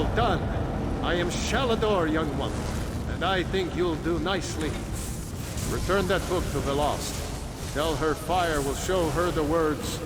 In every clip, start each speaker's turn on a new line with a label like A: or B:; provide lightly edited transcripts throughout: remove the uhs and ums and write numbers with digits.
A: Well done. I am Shalador, young one, and I think you'll do nicely. Return that book to the Lost. Tell her fire will show her the words.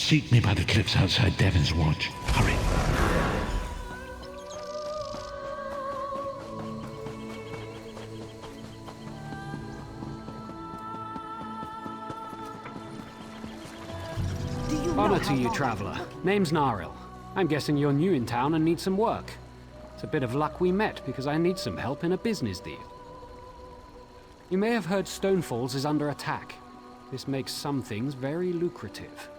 B: Seek me by the cliffs outside Devon's Watch. Hurry.
C: Honor to you, traveler. Name's Naril. I'm guessing you're new in town and need some work. It's a bit of luck we met, because I need some help in a business deal. You may have heard Stonefalls is under attack. This makes some things very lucrative.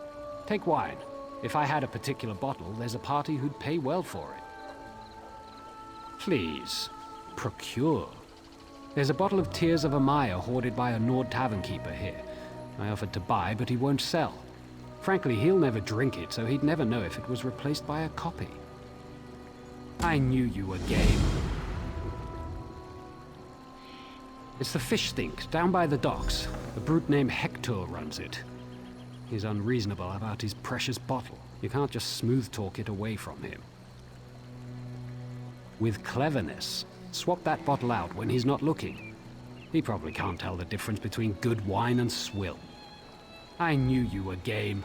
C: Take wine. If I had a particular bottle, there's a party who'd pay well for it. Please, procure. There's a bottle of Tears of Amaya hoarded by a Nord tavern keeper here. I offered to buy, but he won't sell. Frankly, he'll never drink it, so he'd never know if it was replaced by a copy. I knew you were game. It's the fish stink, down by the docks. A brute named Hector runs it. He's unreasonable about his precious bottle. You can't just smooth talk it away from him. With cleverness, swap that bottle out when he's not looking. He probably can't tell the difference between good wine and swill. I knew you were game.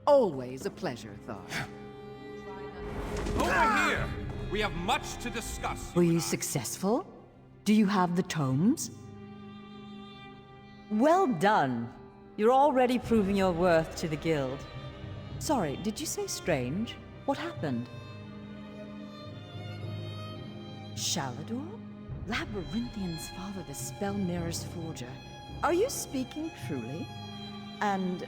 D: Always a pleasure, Thar.
E: Over here! We have much to discuss.
D: Were you successful? Do you have the tomes? Well done. You're already proving your worth to the guild. Sorry, did you say strange? What happened? Shalador? Labyrinthian's father, the Spell Mirror's forger. Are you speaking truly? And,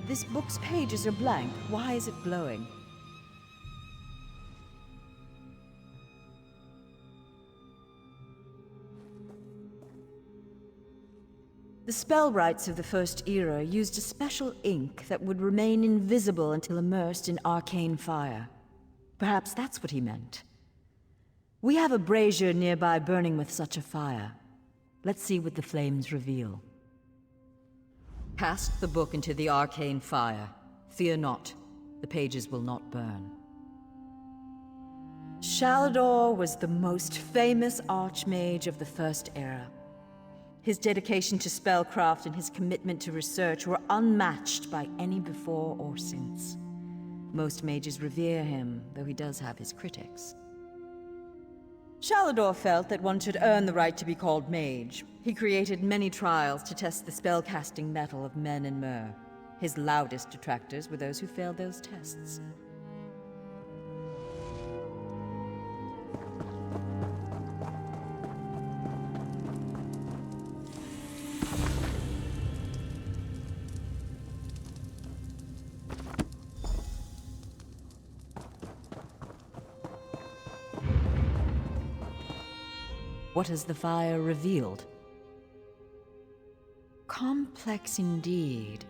D: this book's pages are blank. Why is it glowing? The spellwrights of the First Era used a special ink that would remain invisible until immersed in arcane fire. Perhaps that's what he meant. We have a brazier nearby burning with such a fire. Let's see what the flames reveal. Cast the book into the arcane fire. Fear not, the pages will not burn. Shalador was the most famous archmage of the First Era. His dedication to spellcraft and his commitment to research were unmatched by any before or since. Most mages revere him, though he does have his critics. Shalador felt that one should earn the right to be called mage. He created many trials to test the spellcasting mettle of men and mer. His loudest detractors were those who failed those tests. What has the fire revealed? Complex indeed.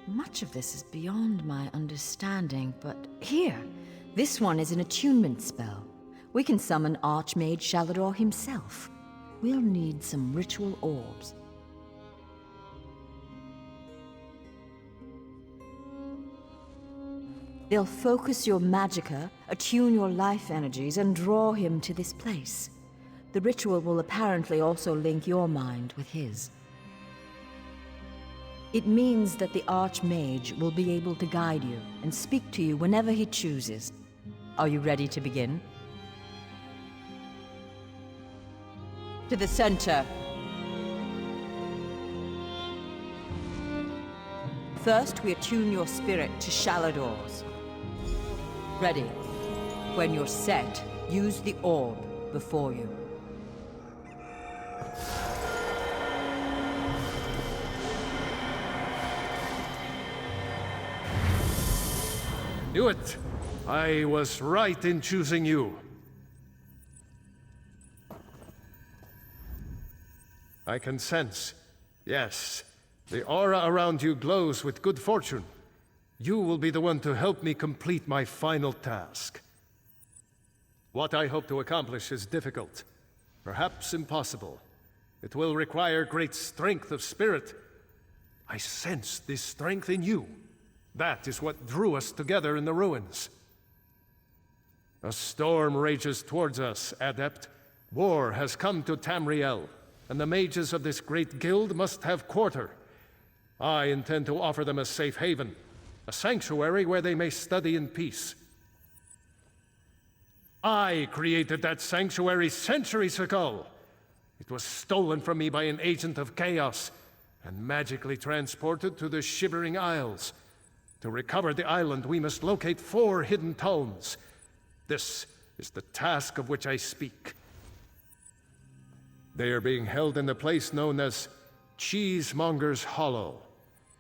D: Much of this is beyond my understanding, but here, this one is an attunement spell. We can summon Archmage Shalador himself. We'll need some ritual orbs. They'll focus your magicka, attune your life energies, and draw him to this place. The ritual will apparently also link your mind with his. It means that the Archmage will be able to guide you and speak to you whenever he chooses. Are you ready to begin? To the center. First, we attune your spirit to Shalador's. Ready. When you're set, use the orb before you.
A: Knew it! I was right in choosing you. I can sense, yes, the aura around you glows with good fortune. You will be the one to help me complete my final task. What I hope to accomplish is difficult, perhaps impossible. It will require great strength of spirit. I sense this strength in you. That is what drew us together in the ruins. A storm rages towards us, Adept. War has come to Tamriel, and the mages of this great guild must have quarter. I intend to offer them a safe haven, a sanctuary where they may study in peace. I created that sanctuary centuries ago. It was stolen from me by an agent of chaos and magically transported to the Shivering Isles. To recover the island, we must locate 4 hidden tomes. This is the task of which I speak. They are being held in the place known as Cheesemonger's Hollow.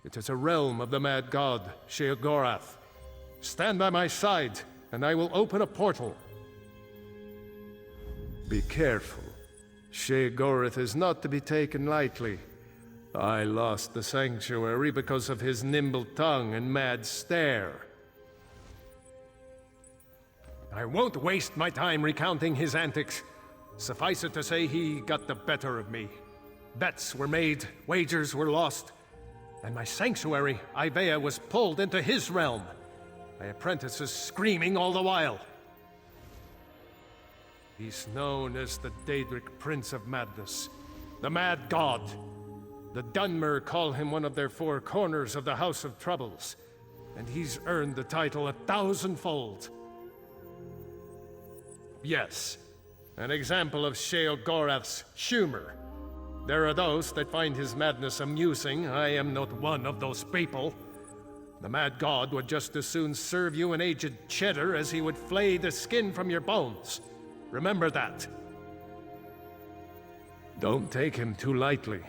A: It is a realm of the mad god, Sheogorath. Stand by my side, and I will open a portal. Be careful. Sheogorath is not to be taken lightly. I lost the sanctuary because of his nimble tongue and mad stare. I won't waste my time recounting his antics. Suffice it to say, he got the better of me. Bets were made, wagers were lost, and my sanctuary, Ivea, was pulled into his realm. My apprentices screaming all the while. He's known as the Daedric Prince of Madness, the Mad God. The Dunmer call him one of their 4 corners of the House of Troubles, and he's earned the title 1,000-fold. Yes, an example of Sheogorath's humor. There are those that find his madness amusing. I am not one of those people. The Mad God would just as soon serve you an aged cheddar as he would flay the skin from your bones. Remember that. Don't take him too lightly.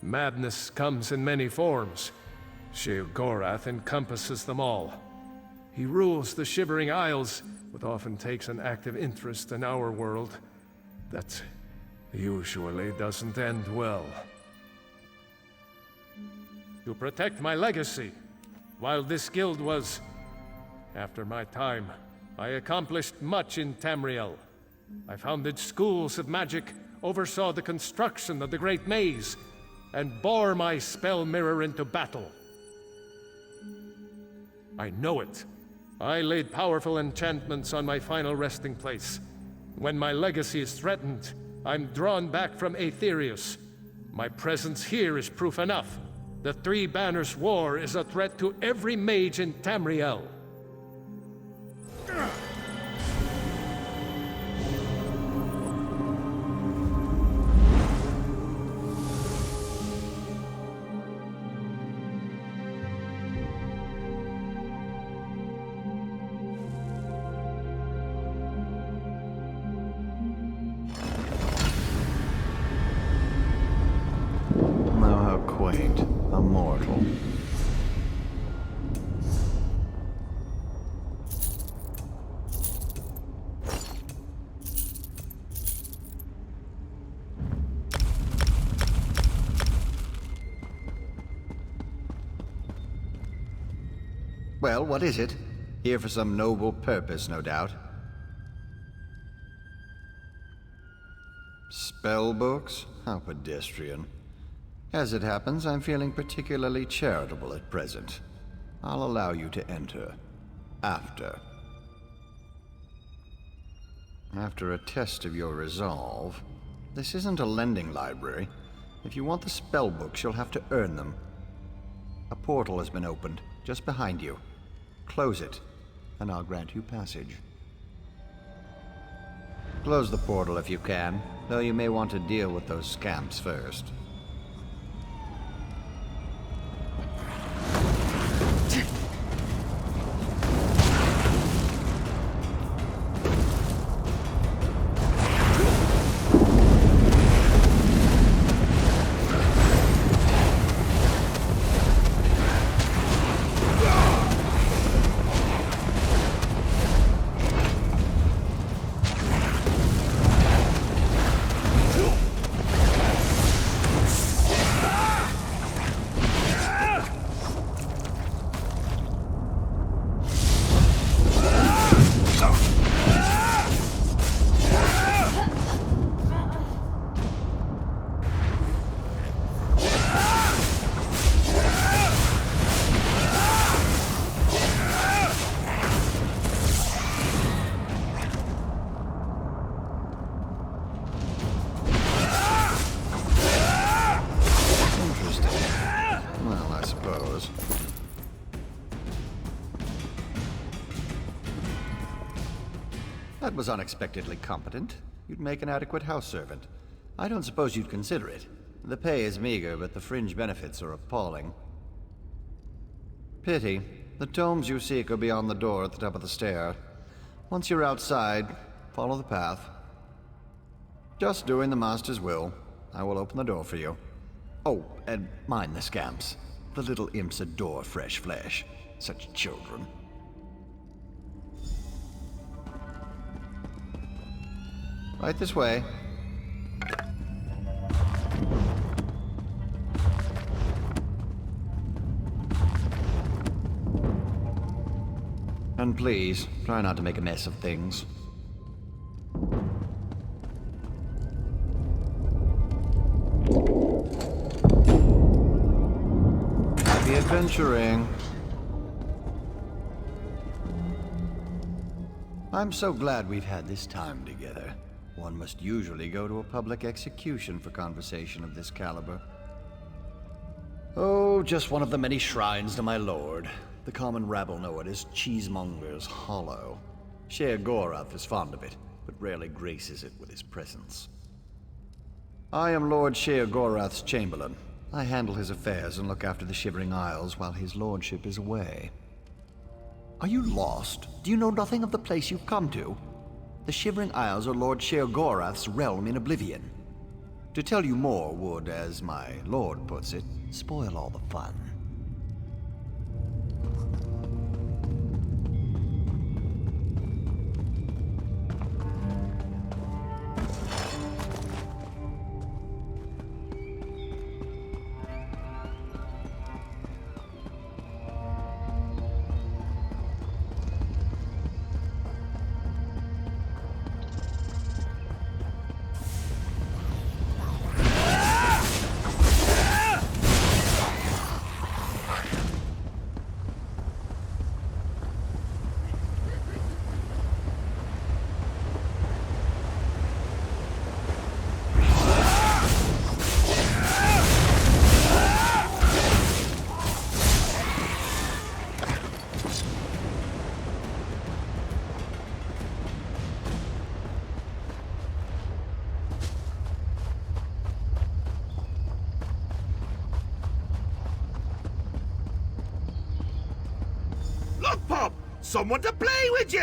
A: Madness comes in many forms. Sheogorath encompasses them all. He rules the Shivering Isles, but often takes an active interest in our world. That usually doesn't end well. To protect my legacy, while this guild was after my time, I accomplished much in Tamriel. I founded schools of magic, oversaw the construction of the Great Maze, and bore my spell mirror into battle. I know it. I laid powerful enchantments on my final resting place. When my legacy is threatened, I'm drawn back from Aetherius. My presence here is proof enough. The Three Banners War is a threat to every mage in Tamriel.
F: Quaint, a mortal. Well, what is it? Here for some noble purpose, no doubt. Spell books? How pedestrian. As it happens, I'm feeling particularly charitable at present. I'll allow you to enter. After a test of your resolve. This isn't a lending library. If you want the spell books, you'll have to earn them. A portal has been opened, just behind you. Close it, and I'll grant you passage. Close the portal if you can, though you may want to deal with those scamps first. That was unexpectedly competent. You'd make an adequate house servant. I don't suppose you'd consider it. The pay is meager, but the fringe benefits are appalling. Pity. The tomes you seek are beyond the door at the top of the stair. Once you're outside, follow the path. Just doing the Master's will. I will open the door for you. Oh, and mind the scamps. The little imps adore fresh flesh. Such children. Right this way. And please, try not to make a mess of things. Happy adventuring. I'm so glad we've had this time together. One must usually go to a public execution for conversation of this caliber. Oh, just one of the many shrines to my lord. The common rabble know it as Cheesemonger's Hollow. Sher Gorath is fond of it, but rarely graces it with his presence. I am Lord Sher Gorath's Chamberlain. I handle his affairs and look after the Shivering Isles while his lordship is away. Are you lost? Do you know nothing of the place you've come to? The Shivering Isles are Lord Sher Gorath's realm in oblivion. To tell you more would, as my lord puts it, spoil all the fun.
G: Look, Pop! Someone to play with you!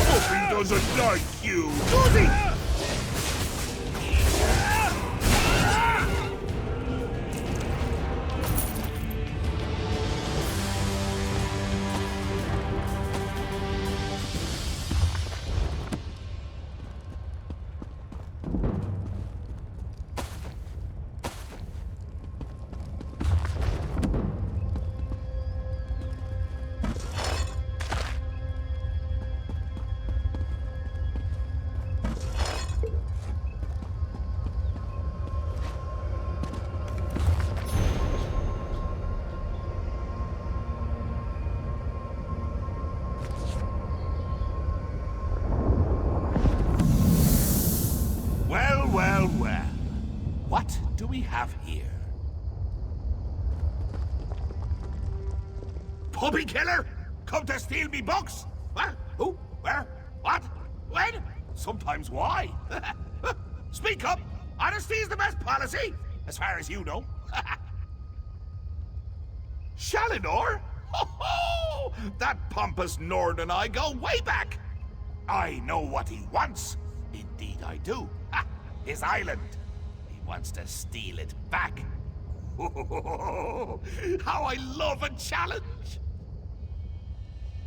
G: Hope he doesn't like you, does he? Well, what do we have here? Puppy killer? Come to steal me books? What? Who? Where? What? When? Sometimes why? Speak up! Honesty is the best policy, as far as you know. Shalinor? Ho-ho! That pompous Nord and I go way back. I know what he wants. Indeed I do. His island. He wants to steal it back. How I love a challenge!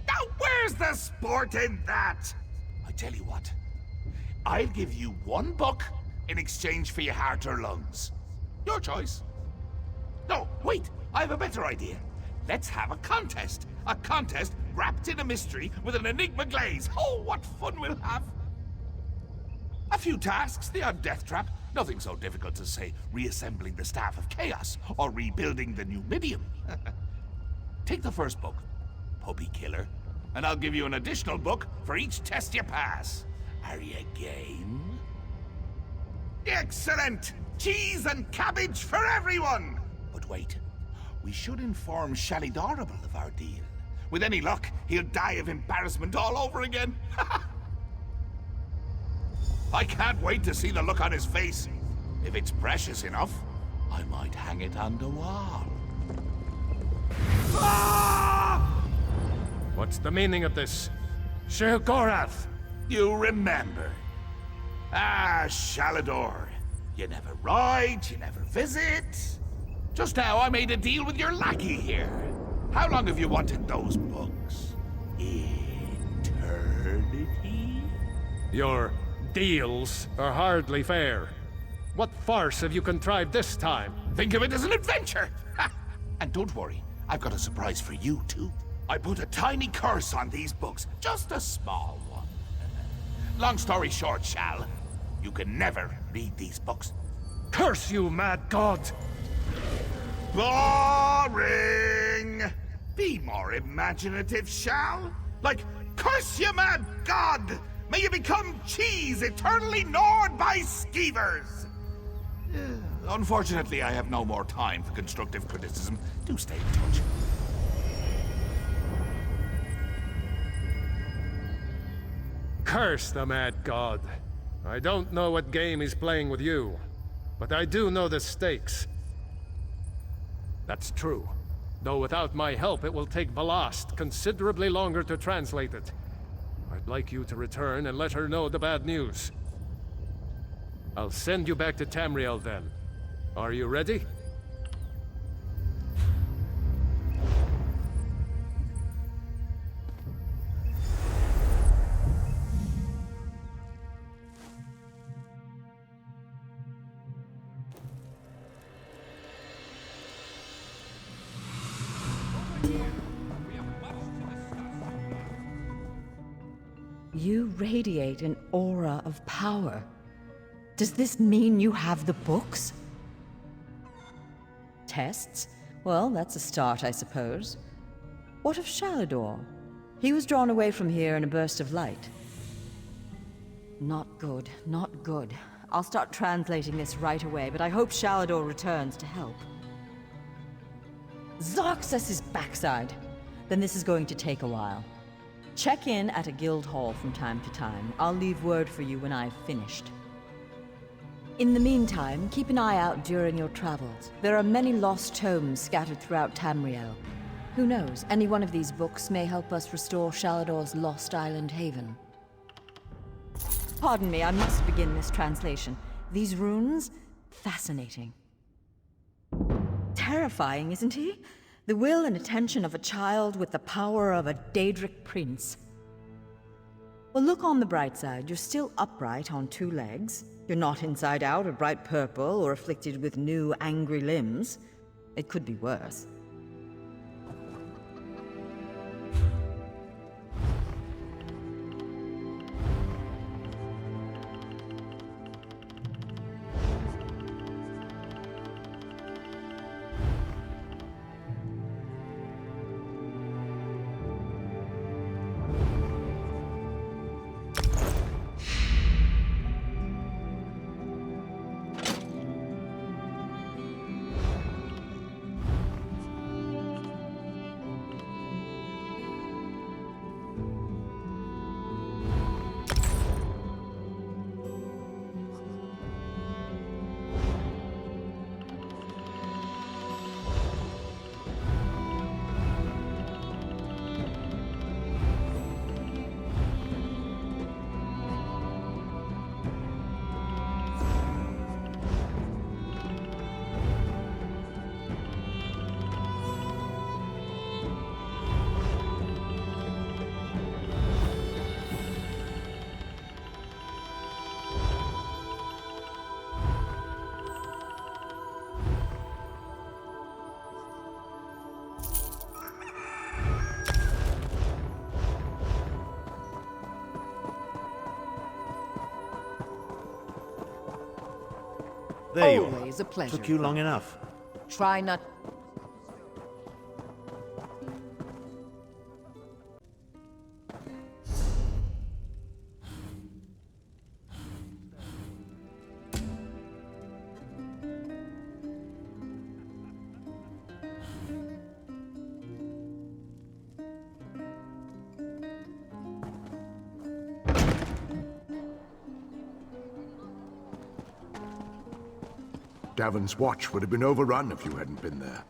G: Now where's the sport in that? I tell you what. I'll give you one book in exchange for your heart or lungs. Your choice. No, wait. I have a better idea. Let's have a contest. A contest wrapped in a mystery with an enigma glaze. Oh, what fun we'll have. A few tasks, the odd death trap. Nothing so difficult as, say, reassembling the Staff of Chaos or rebuilding the Numidium. Take the first book, Puppy Killer, and I'll give you an additional book for each test you pass. Are you game? Excellent! Cheese and cabbage for everyone! But wait, we should inform Shalidorable of our deal. With any luck, he'll die of embarrassment all over again. I can't wait to see the look on his face. If it's precious enough, I might hang it on the wall. Ah!
A: What's the meaning of this? Sheogorath!
G: You remember. Ah, Shalador. You never ride, you never visit. Just now I made a deal with your lackey here. How long have you wanted those books? Eternity?
A: Your deals are hardly fair. What farce have you contrived this time?
G: Think of it as an adventure! Ha! And don't worry, I've got a surprise for you, too. I put a tiny curse on these books, just a small one. Long story short, Shal, you can never read these books.
A: Curse you, mad god!
G: Boring! Be more imaginative, Shal. Like, curse you, mad god! May you become cheese eternally gnawed by skeevers! Unfortunately, I have no more time for constructive criticism. Do stay in touch.
A: Curse the mad god. I don't know what game he's playing with you, but I do know the stakes. That's true. Though without my help, it will take Balast considerably longer to translate it. I'd like you to return and let her know the bad news. I'll send you back to Tamriel then. Are you ready?
D: You radiate an aura of power. Does this mean you have the books? Tests? Well, that's a start, I suppose. What of Shalador? He was drawn away from here in a burst of light. Not good, not good. I'll start translating this right away, but I hope Shalador returns to help. Zarxus' backside! Then this is going to take a while. Check in at a guild hall from time to time. I'll leave word for you when I've finished. In the meantime, keep an eye out during your travels. There are many lost tomes scattered throughout Tamriel. Who knows, any one of these books may help us restore Shalador's lost island haven. Pardon me, I must begin this translation. These runes? Fascinating. Terrifying, isn't he? The will and attention of a child with the power of a Daedric prince. Well, look on the bright side. You're still upright on 2 legs. You're not inside out or bright purple or afflicted with new angry limbs. It could be worse.
H: There you are.
I: Always a pleasure.
H: Took you long enough.
I: Try not...
J: Davon's watch would have been overrun if you hadn't been there.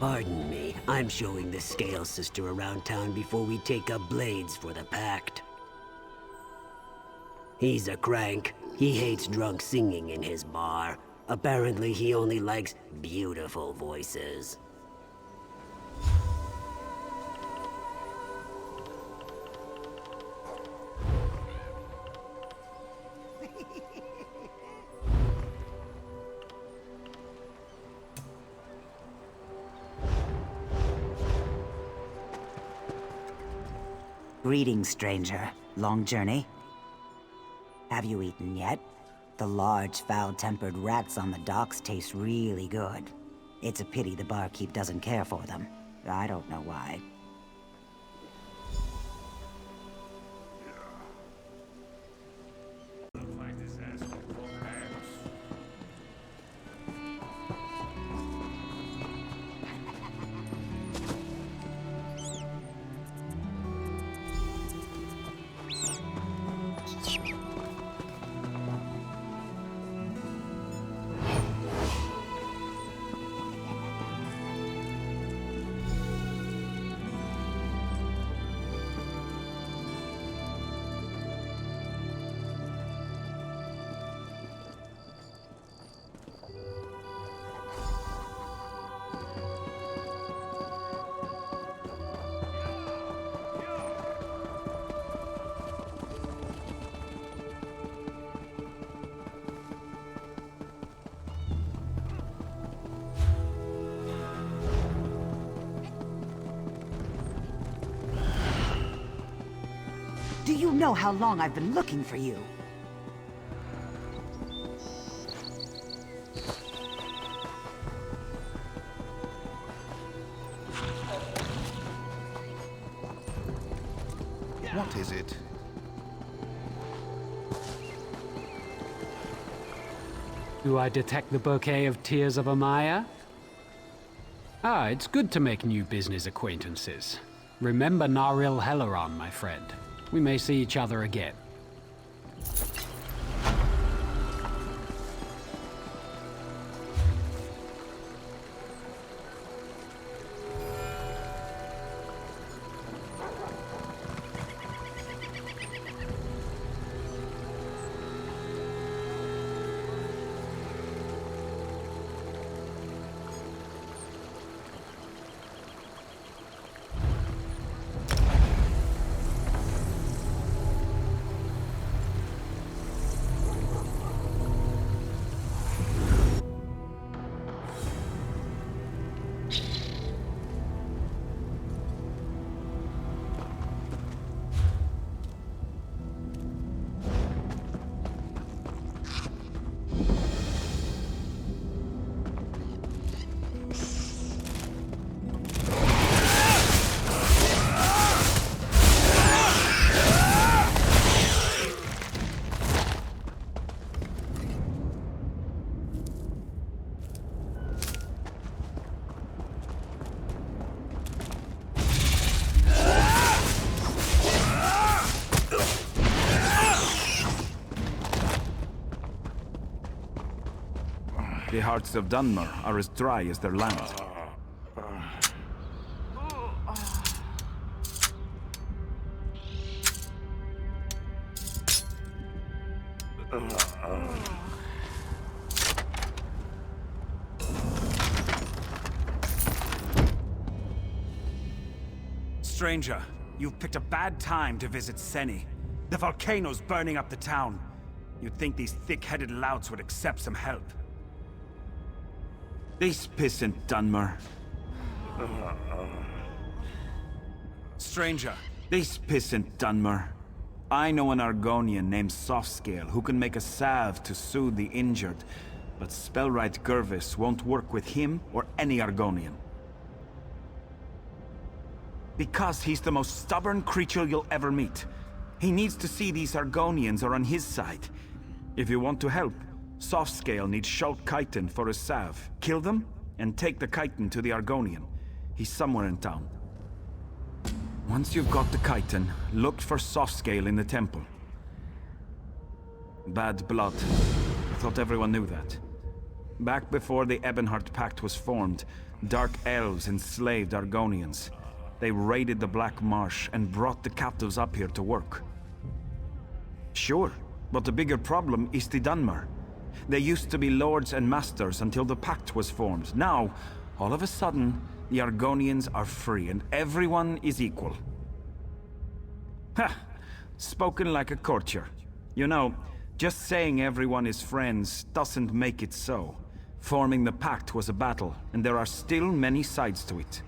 K: Pardon me, I'm showing the Scale Sister around town before we take up blades for the Pact. He's a crank. He hates drunk singing in his bar. Apparently he only likes beautiful voices.
L: Greetings, stranger. Long journey? Have you eaten yet? The large, foul-tempered rats on the docks taste really good. It's a pity the barkeep doesn't care for them. I don't know why. Do you know how long I've been looking for you?
J: What is it?
C: Do I detect the bouquet of tears of Amaya? Ah, it's good to make new business acquaintances. Remember Naril Helleron, my friend. We may see each other again.
H: The hearts of Dunmer are as dry as their land.
I: Stranger, you've picked a bad time to visit Seni. The volcano's burning up the town. You'd think these thick-headed louts would accept some help.
H: This pissant Dunmer.
I: Stranger.
H: This pissant Dunmer. I know an Argonian named Softscale who can make a salve to soothe the injured, but Spellwright Gervis won't work with him or any Argonian. Because he's the most stubborn creature you'll ever meet. He needs to see these Argonians are on his side. If you want to help, Softscale needs Schult Chitin for his salve. Kill them, and take the chitin to the Argonian. He's somewhere in town. Once you've got the chitin, look for Softscale in the temple. Bad blood. I thought everyone knew that. Back before the Ebonheart Pact was formed, Dark Elves enslaved Argonians. They raided the Black Marsh and brought the captives up here to work. Sure, but the bigger problem is the Dunmer. They used to be lords and masters until the pact was formed. Now, all of a sudden, the Argonians are free and everyone is equal. Ha! Spoken like a courtier. You know, just saying everyone is friends doesn't make it so. Forming the pact was a battle, and there are still many sides to it.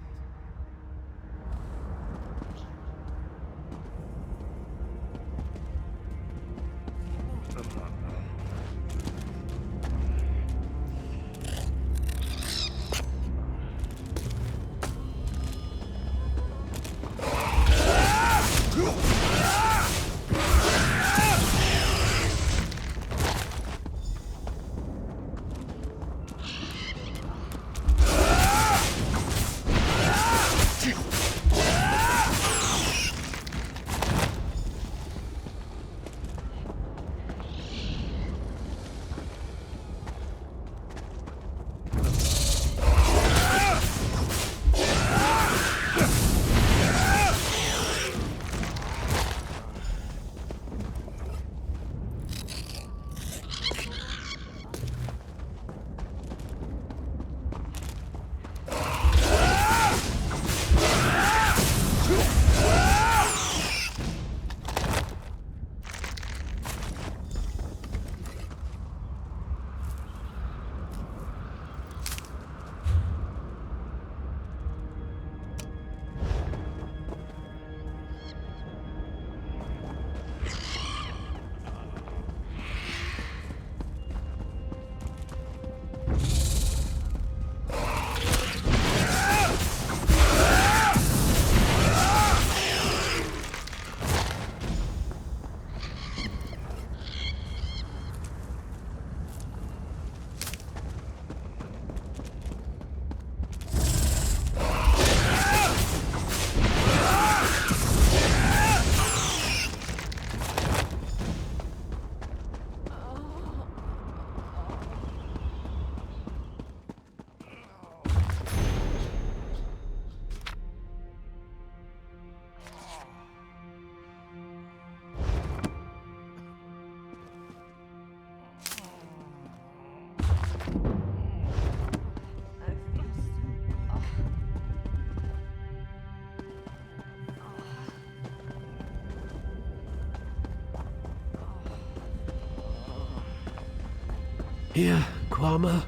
B: Here, Kwama.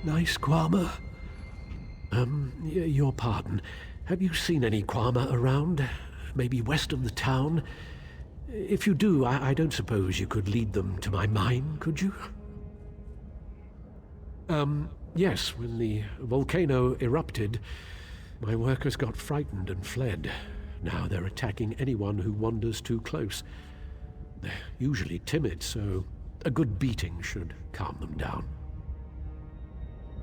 B: Nice Kwama. Your pardon. Have you seen any Kwama around? Maybe west of the town? If you do, I don't suppose you could lead them to my mine, could you? Yes, when the volcano erupted, my workers got frightened and fled. Now they're attacking anyone who wanders too close. They're usually timid, so a good beating should calm them down.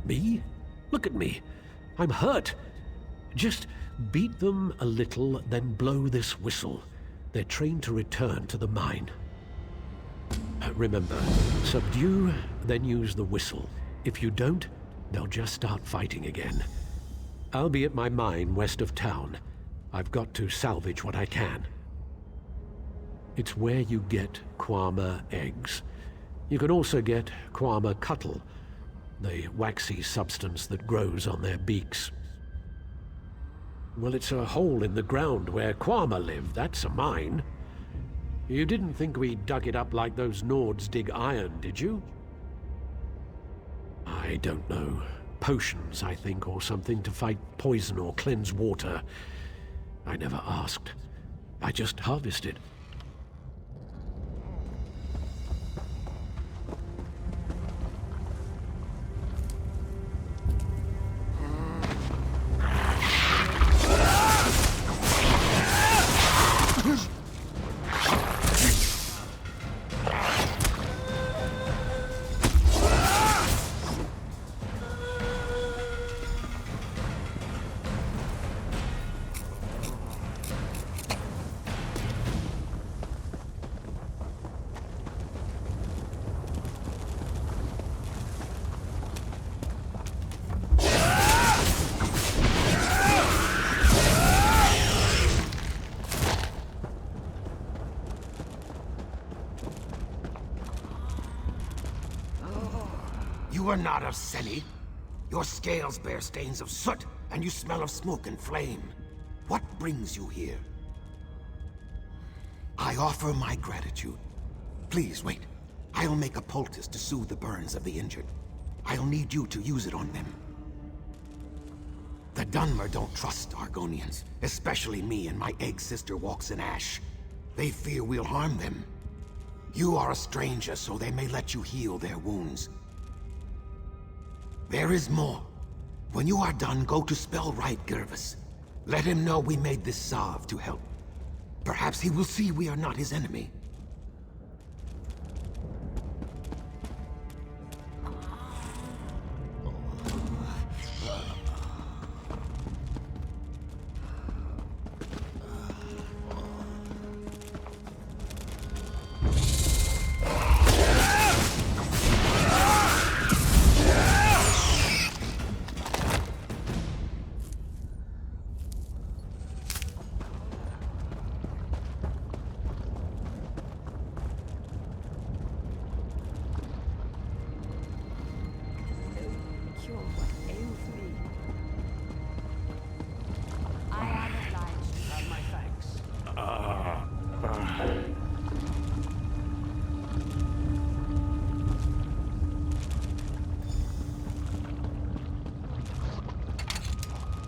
B: Me? Look at me. I'm hurt. Just beat them a little, then blow this whistle. They're trained to return to the mine. Remember, subdue, then use the whistle. If you don't, they'll just start fighting again. I'll be at my mine west of town. I've got to salvage what I can. It's where you get Kwama eggs. You can also get Kwama cuttle, the waxy substance that grows on their beaks. Well, it's a hole in the ground where Kwama live. That's a mine. You didn't think we dug it up like those Nords dig iron, did you? I don't know. Potions, I think, or something to fight poison or cleanse water. I never asked. I just harvested.
G: You are not of Seni. Your scales bear stains of soot, and you smell of smoke and flame. What brings you here? I offer my gratitude. Please, wait. I'll make a poultice to soothe the burns of the injured. I'll need you to use it on them. The Dunmer don't trust Argonians, especially me and my egg sister walks in ash. They fear we'll harm them. You are a stranger, so they may let you heal their wounds. There is more. When you are done, go to Spellwright Gervis. Let him know we made this salve to help. Perhaps he will see we are not his enemy.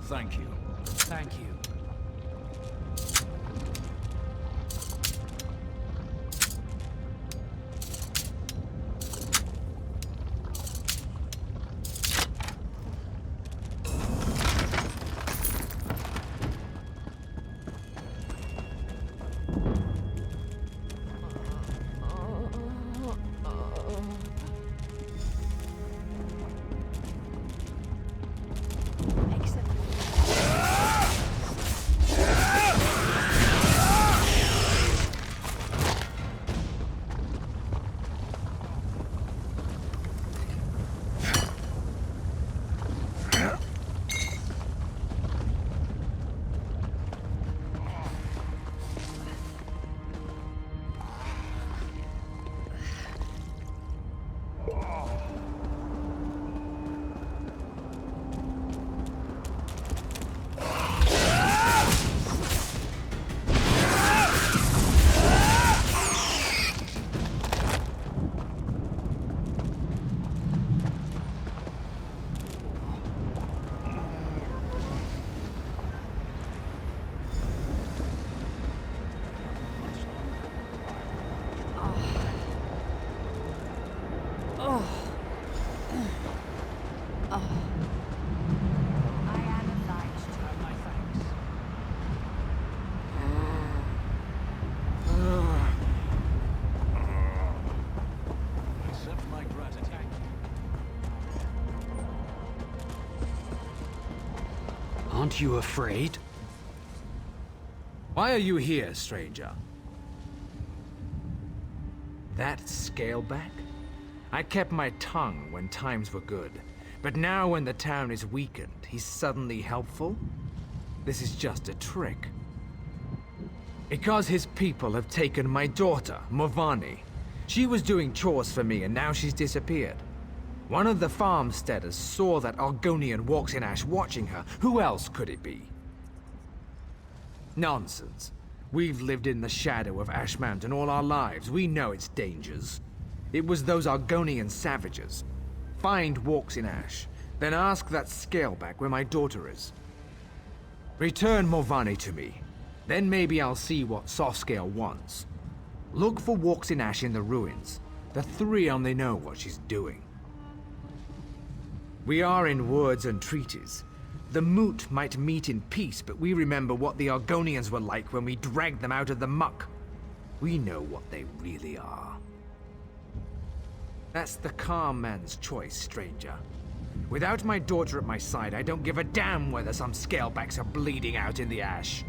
E: Thank you.
C: Thank you. Aren't you afraid?
E: Why are you here, stranger? That scaleback?
M: I kept my tongue when times were good, but now when the town is weakened, he's suddenly helpful? This is just a trick. Because his people have taken my daughter, Movani. She was doing chores for me and now she's disappeared. One of the farmsteaders saw that Argonian walks in ash watching her. Who else could it be? Nonsense. We've lived in the shadow of Ash Mountain all our lives. We know its dangers. It was those Argonian savages. Find Walks in Ash, then ask that scaleback where my daughter is. Return Movani to me. Then maybe I'll see what Softscale wants. Look for Walks in Ash in the ruins. The three only know what she's doing. We are in words and treaties. The Moot might meet in peace, but we remember what the Argonians were like when we dragged them out of the muck. We know what they really are. That's the calm man's choice, stranger. Without my daughter at my side, I don't give a damn whether some scalebacks are bleeding out in the ash.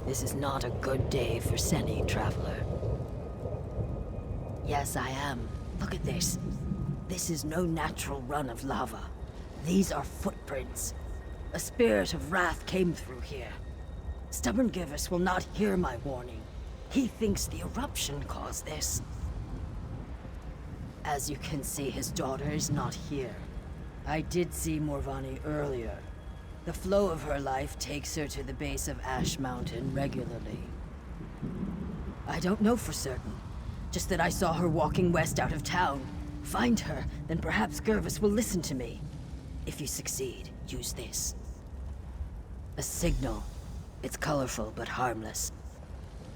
D: This is not a good day for Seni, traveler. Yes, I am. Look at this. This is no natural run of lava. These are footprints. A spirit of wrath came through here. Stubborn Givus will not hear my warning. He thinks the eruption caused this. As you can see, his daughter is not here. I did see Morvani earlier. The flow of her life takes her to the base of Ash Mountain regularly. I don't know for certain, just that I saw her walking west out of town. Find her, then perhaps Gervis will listen to me. If you succeed, use this. A signal. It's colorful but harmless.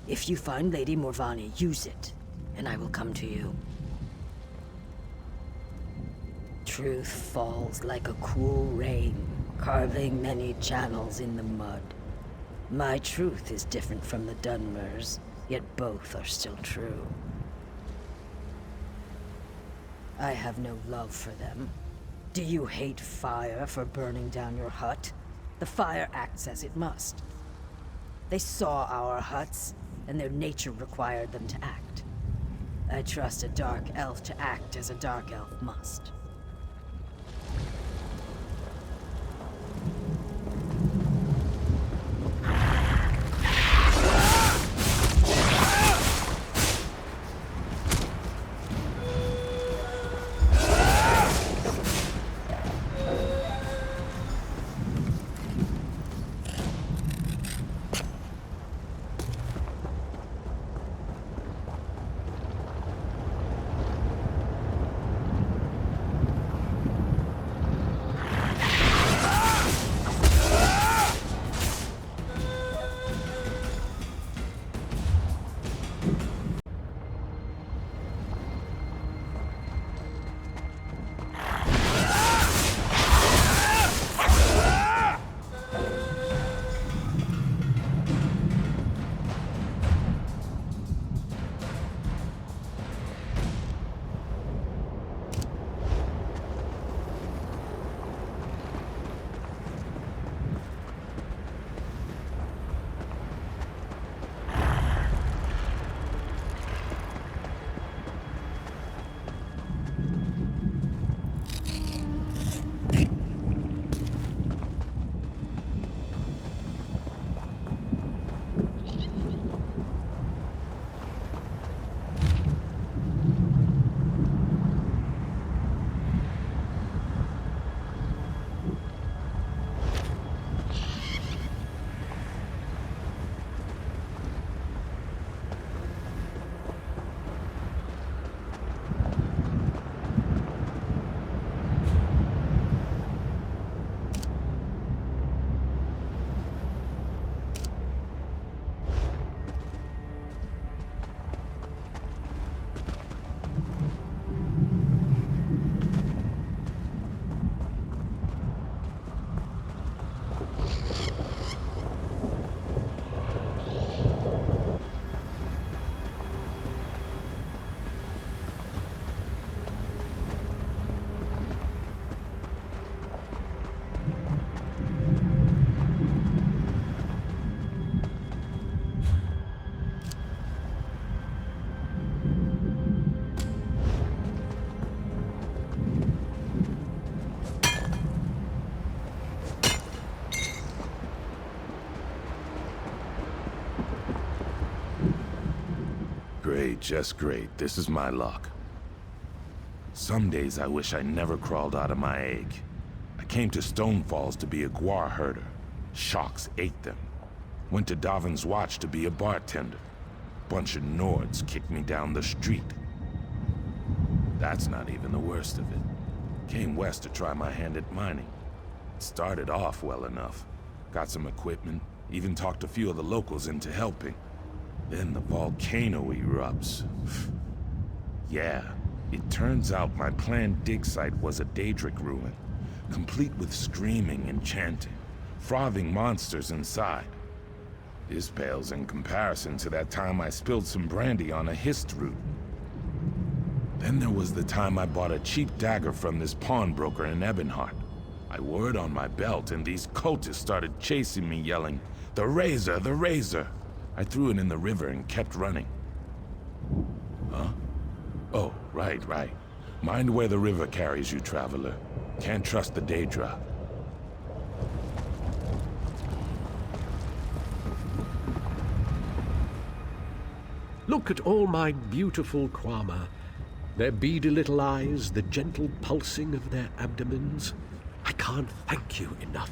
D: If you find Lady Morvani, use it, and I will come to you. Truth falls like a cool rain, carving many channels in the mud. My truth is different from the Dunmers, yet both are still true. I have no love for them. Do you hate fire for burning down your hut? The fire acts as it must. They saw our huts, and their nature required them to act. I trust a dark elf to act as a dark elf must.
N: Great, just great. This is my luck. Some days I wish I never crawled out of my egg. I came to Stone Falls to be a guar herder. Sharks ate them. Went to Darvin's Watch to be a bartender. Bunch of Nords kicked me down the street. That's not even the worst of it. Came west to try my hand at mining. It started off well enough. Got some equipment, even talked a few of the locals into helping. Then the volcano erupts. Yeah, it turns out my planned dig site was a Daedric ruin, complete with screaming and chanting, frothing monsters inside. This pales in comparison to that time I spilled some brandy on a hist root. Then there was the time I bought a cheap dagger from this pawnbroker in Ebonheart. I wore it on my belt and these cultists started chasing me yelling, "The razor, the razor!" I threw it in the river and kept running. Huh? Oh, right. Mind where the river carries you, traveler. Can't trust the Daedra.
B: Look at all my beautiful Kwama. Their beady little eyes, the gentle pulsing of their abdomens. I can't thank you enough.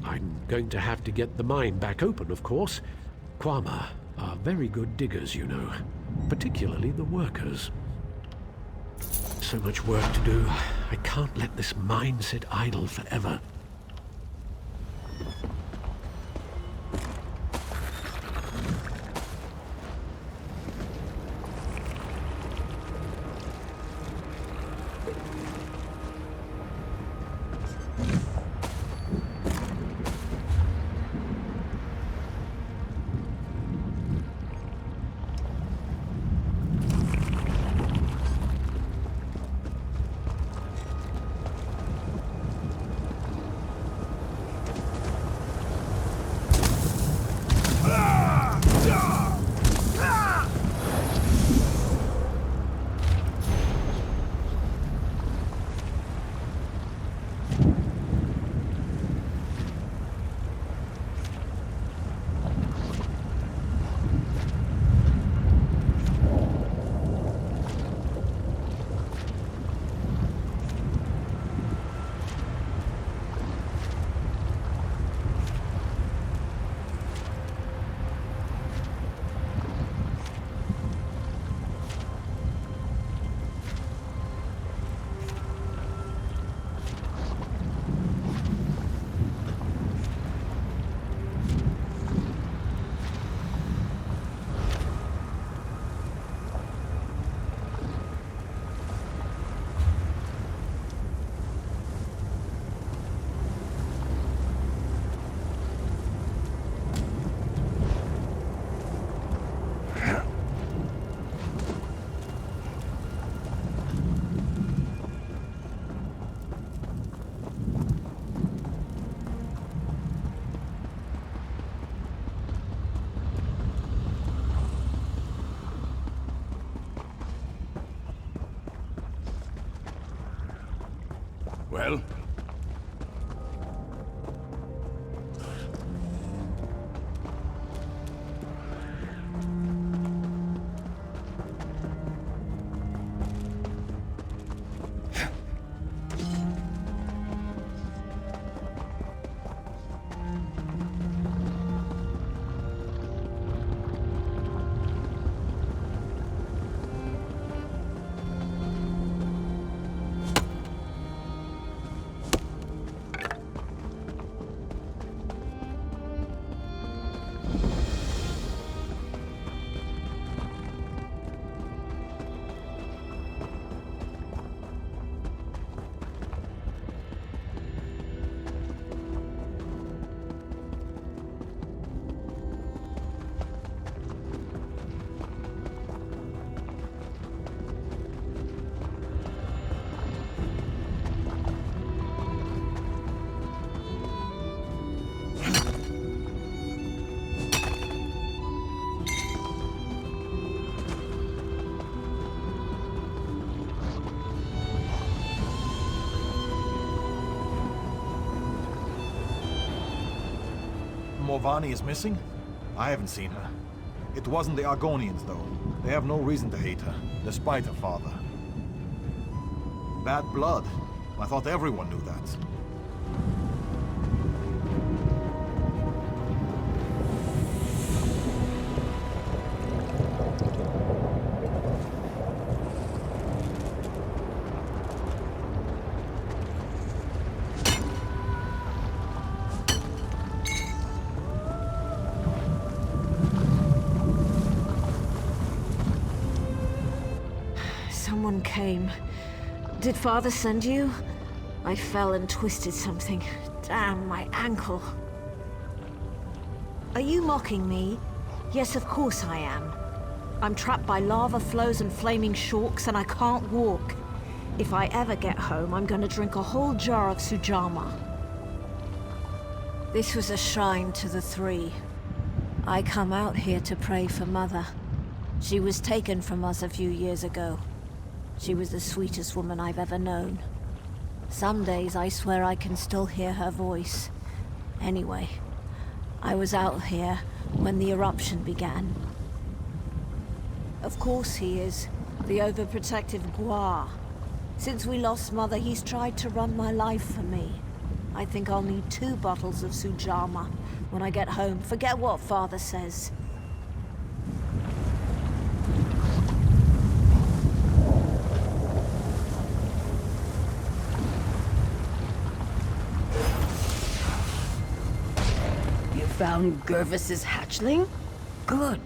B: I'm going to have to get the mine back open, of course. Kwama are very good diggers, you know. Particularly the workers. So much work to do. I can't let this mine sit idle forever.
N: Well?
O: Morvani is missing? I haven't seen her. It wasn't the Argonians, though. They have no reason to hate her, despite her father. Bad blood. I thought everyone knew that.
P: Someone came. Did Father send you? I fell and twisted something. Damn, my ankle. Are you mocking me? Yes, of course I am. I'm trapped by lava flows and flaming shorks, and I can't walk. If I ever get home, I'm gonna drink a whole jar of Sujama. This was a shrine to the Three. I come out here to pray for Mother. She was taken from us a few years ago. She was the sweetest woman I've ever known. Some days I swear I can still hear her voice. Anyway, I was out here when the eruption began. Of course he is, the overprotective Gua. Since we lost Mother, he's tried to run my life for me. I think I'll need 2 bottles of Sujama when I get home. Forget what Father says.
Q: Found Gervis's hatchling? Good.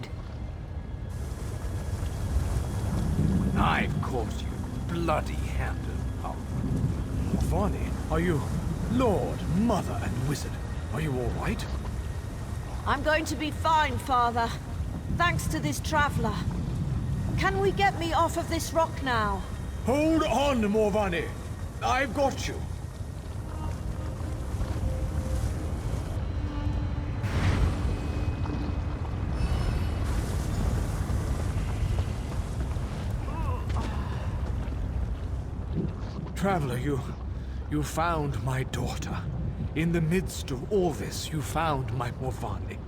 M: I've caught you, bloody-handed punk. Morvani, are you Lord, Mother, and Wizard? Are you all right?
P: I'm going to be fine, Father. Thanks to this traveler. Can we get me off of this rock now?
M: Hold on, Morvani. I've got you. Traveler, you found my daughter. In the midst of all this, you found my Morvani.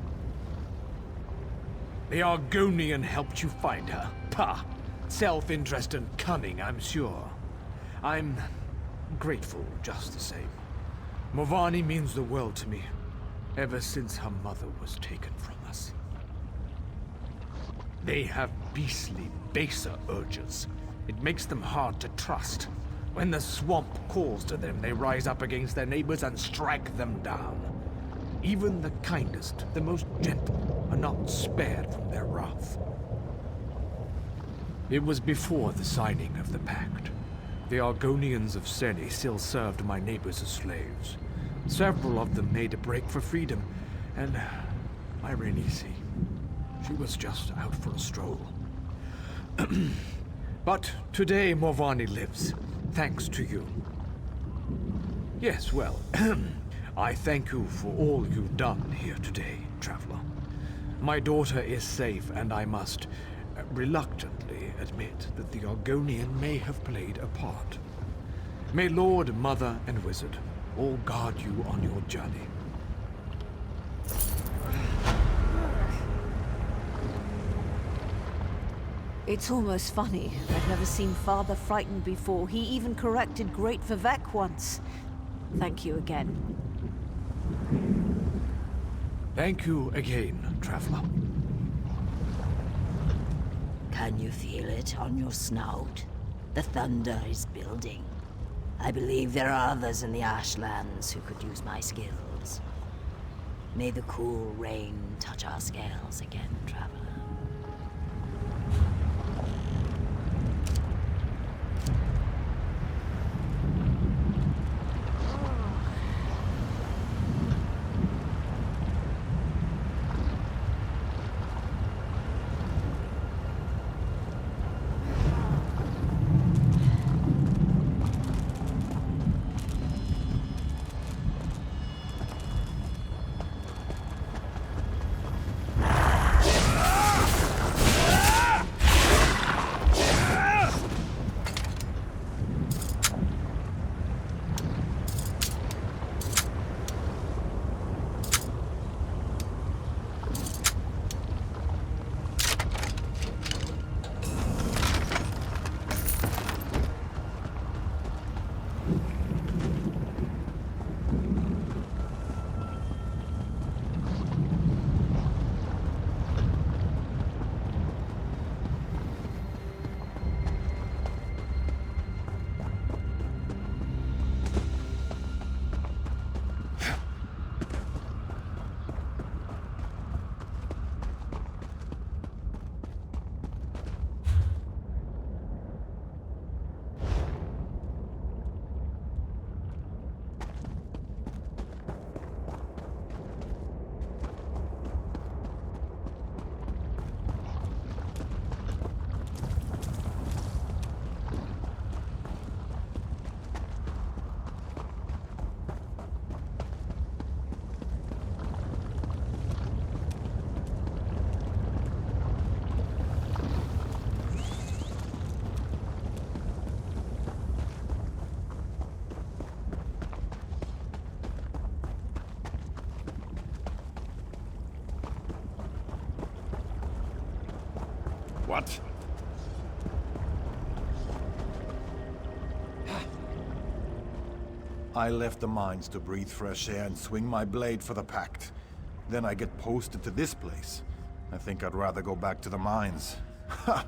M: The Argonian helped you find her. Pah! Self-interest and cunning, I'm sure. I'm grateful just the same. Morvani means the world to me, ever since her mother was taken from us. They have beastly, baser urges. It makes them hard to trust. When the swamp calls to them, they rise up against their neighbors and strike them down. Even the kindest, the most gentle, are not spared from their wrath. It was before the signing of the pact. The Argonians of Seni still served my neighbors as slaves. Several of them made a break for freedom, and my Renisi, she was just out for a stroll. But today Morvani lives. Thanks to you. Yes, well, I thank you for all you've done here today, Traveler. My daughter is safe, and I must reluctantly admit that the Argonian may have played a part. May Lord, Mother, and Wizard all guard you on your journey.
P: It's almost funny. I've never seen Father frightened before. He even corrected Great Vivek once. Thank you again.
M: Thank you again, Traveler.
Q: Can you feel it on your snout? The thunder is building. I believe there are others in the Ashlands who could use my skills. May the cool rain touch our scales again, Traveler.
J: What?
O: I left the mines to breathe fresh air and swing my blade for the Pact. Then I get posted to this place. I think I'd rather go back to the mines. Ha!